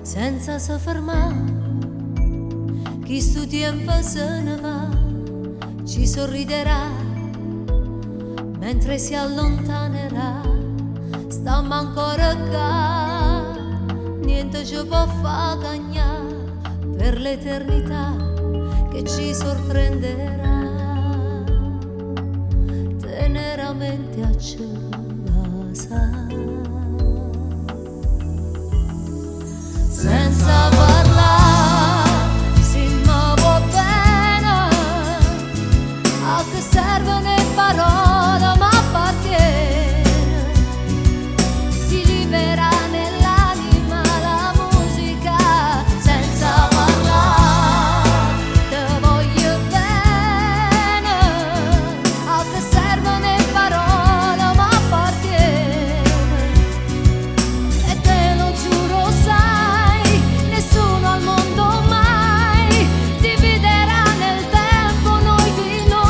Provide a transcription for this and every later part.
senza se fermare, chi sto tempo se ne va, ci sorriderà, mentre si allontanerà, stiamo ancora qua, niente ci può far cagnare per l'eternità che ci sorprenderà, teneramente accesa. Senza parlare si muove bene, a che servono le parole ma appartiene, si libera nell'anima la musica. Senza parlare te voglio bene, a che servono le parole ma appartiene, e te lo giuro sai, nessuno al mondo mai dividerà nel tempo noi di noi.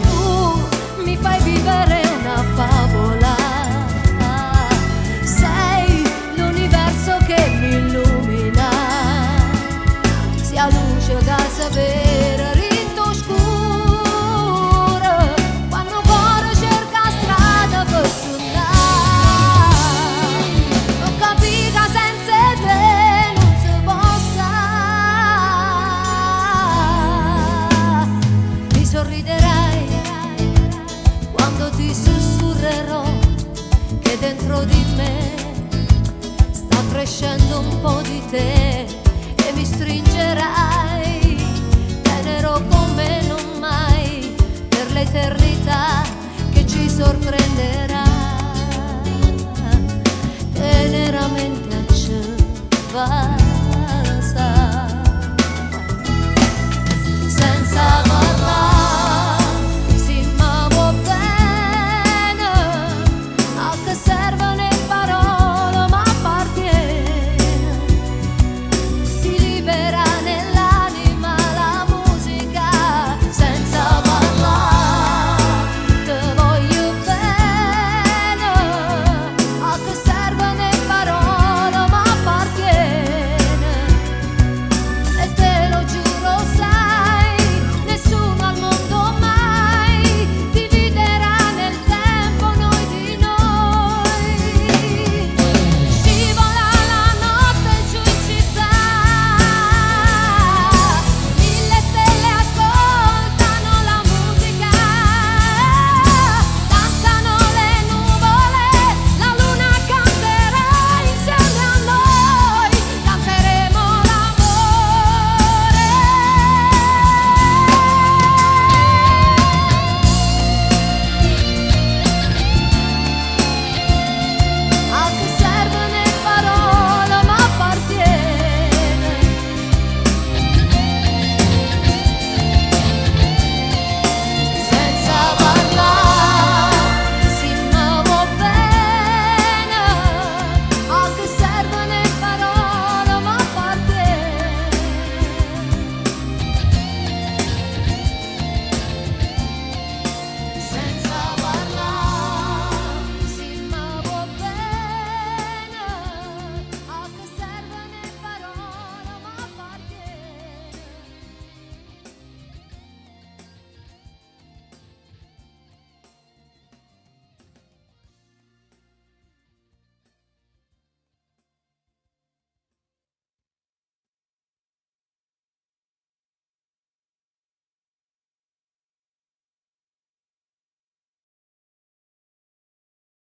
Tu mi fai vivere una favola, sei l'universo che mi illumina, sia luce che sapere ritto scuro, quando un cuore cerca strada per suonare, ho capito che senza te non si possa. Mi sorriderai quando ti sussurrerò che dentro di me sta crescendo un po' di te, e mi stringerai